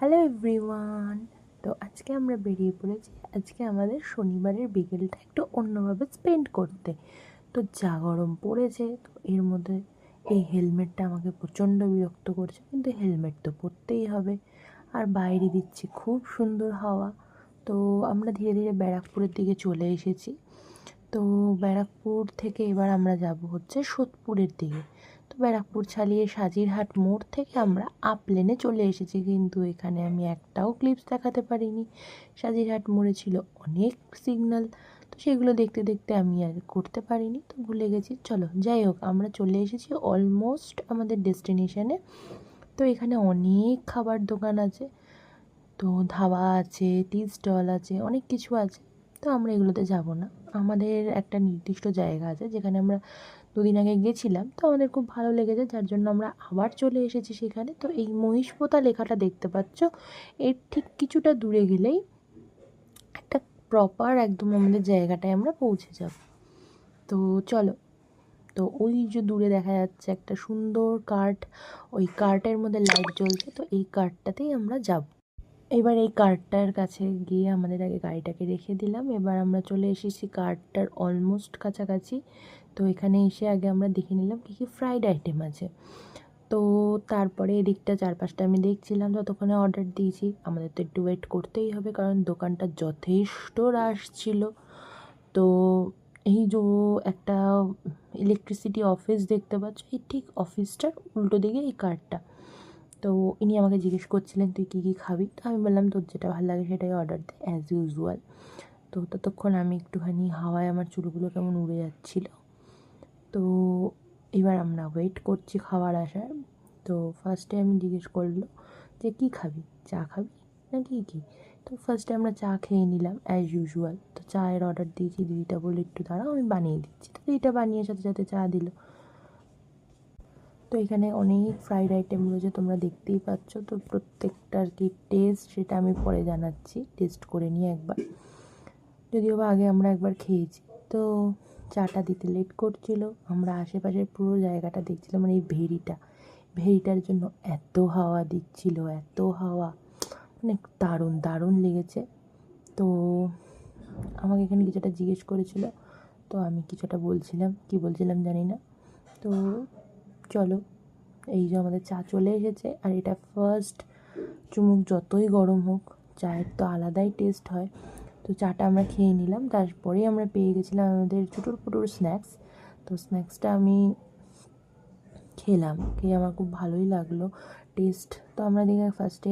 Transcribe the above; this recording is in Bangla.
Hello everyone. তো আজকে আমরা বেরিয়ে পড়েছি আজকে আমাদের শনিবারের বিকেলটা একটু অন্যভাবে স্পেন্ড করতে। তো যা গরম পড়েছে, তো এর মধ্যে এই হেলমেটটা আমাকে প্রচণ্ড বিরক্ত করছে, কিন্তু হেলমেট তো পরতেই হবে। আর বাইরে দিচ্ছে খুব সুন্দর হাওয়া। তো আমরা ধীরে ধীরে ব্যারাকপুরের দিকে চলে এসেছি। তো ব্যারাকপুর থেকে এবার আমরা যাব হচ্ছে সোদপুরের দিকে। তো ব্যারাকপুর ছাড়িয়ে সাজিরহাট মোড় থেকে আমরা আপ লেনে চলে এসেছি, কিন্তু এখানে আমি একটাও ক্লিপস দেখাতে পারিনি। সাজিরহাট মোড়ে ছিল অনেক সিগন্যাল, তো সেগুলো দেখতে দেখতে আমি আর করতে পারিনি, তো ভুলে গেছি। চলো যাই হোক, আমরা চলে এসেছি অলমোস্ট আমাদের ডেস্টিনেশনে। তো এখানে অনেক খাবার দোকান আছে, তো ধাবা আছে, টি স্টল আছে, অনেক কিছু আছে। তো আমরা এগুলোতে যাব না। আমাদের একটা নির্দিষ্ট জায়গা আছে যেখানে আমরা দুদিন আগে গেছিলাম, তো আমাদের খুব ভালো লেগেছে, যার জন্য আমরা আবার চলে এসেছি সেখানে। তো এই মহিষপোতা লেখাটা দেখতে পাচ্ছ, এর ঠিক কিছুটা দূরে গেলেই একটা প্রপার একদম আমাদের জায়গাটায় আমরা পৌঁছে যাব। তো চলো। তো ওই যে দূরে দেখা যাচ্ছে একটা সুন্দর কার্ট, ওই কার্টের মধ্যে লাইট জ্বলছে, তো এই কার্টটাতেই আমরা যাব। এবার এই কার্টটার কাছে গিয়ে আমাদের আগে গাড়িটাকে রেখে দিলাম। এবার আমরা চলে এসেছি কার্টটার অলমোস্ট কাছাকাছি। তো এখানে এসে আগে আমরা দেখে নিলাম কী কী ফ্রাইড আইটেম আছে। তো তারপরে এদিকটা চারপাশটা আমি দেখছিলাম, ততক্ষণে অর্ডার দিয়েছি। আমাদের তো একটু ওয়েট করতেই হবে, কারণ দোকানটা যথেষ্ট রাশ ছিল। তো এই যে একটা ইলেকট্রিসিটি অফিস দেখতে পাচ্ছ, এই ঠিক অফিসটার উল্টো দিকে এই কার্টটা। তো ইনি আমাকে জিজ্ঞেস করছিলেন তুই কী কী খাবি, তো আমি বললাম তোর যেটা ভালো লাগে সেটাই অর্ডার দে অ্যাজ ইউজুয়াল। তো ততক্ষণ আমি একটুখানি হাওয়ায় আমার চুলগুলো কেমন উড়ে যাচ্ছিলো। তো এবার আমরা ওয়েট করছি খাবার আসার। তো ফার্স্টে আমি জিজ্ঞেস করলো যে কী খাবি, চা খাবি নাকি কী। তো ফার্স্টে আমরা চা খেয়ে নিলাম অ্যাজ ইউজুয়াল। তো চায়ের অর্ডার দিয়েছি, দিদিটা বলে একটু দাঁড়াও আমি বানিয়ে দিচ্ছি। তো দিদিটা বানিয়ে সাথে সাথে চা দিল। তো এখানে অনেক ফ্রাইড আইটেম রয়েছে, তোমরা দেখতেই পাচ্ছ। তো প্রত্যেকটার কি টেস্ট সেটা আমি পরে জানাচ্ছি, টেস্ট করে নিয়ে একবার, যদিও বা আগে আমরা একবার খেয়েছি। তো চাটা দিতে লেট করছিল, আমরা আশেপাশের পুরো জায়গাটা দেখছিলাম। মানে এই ভেরিটার জন্য এত হাওয়া দিচ্ছিল, এত হাওয়া, মানে দারুণ দারুণ লেগেছে। তো আমাকে এখানে কিছুটা জিজ্ঞেস করেছিল, তো আমি কিছুটা বলছিলাম, কি বলছিলাম জানি না। তো চলো, এই যে আমাদের চা চলে এসেছে। আর এটা ফার্স্ট চুমুক, যতই গরম হোক চায়ের তো আলাদাই টেস্ট হয়। তো চাটা আমরা খেয়ে নিলাম, তারপরেই আমরা পেয়ে গেছিলাম আমাদের চুটুর পুটুর স্ন্যাক্স। তো স্ন্যাক্সটা আমি খেলাম, খেয়ে আমার খুব ভালোই লাগলো টেস্ট। তো আমরা দেখে ফার্স্টে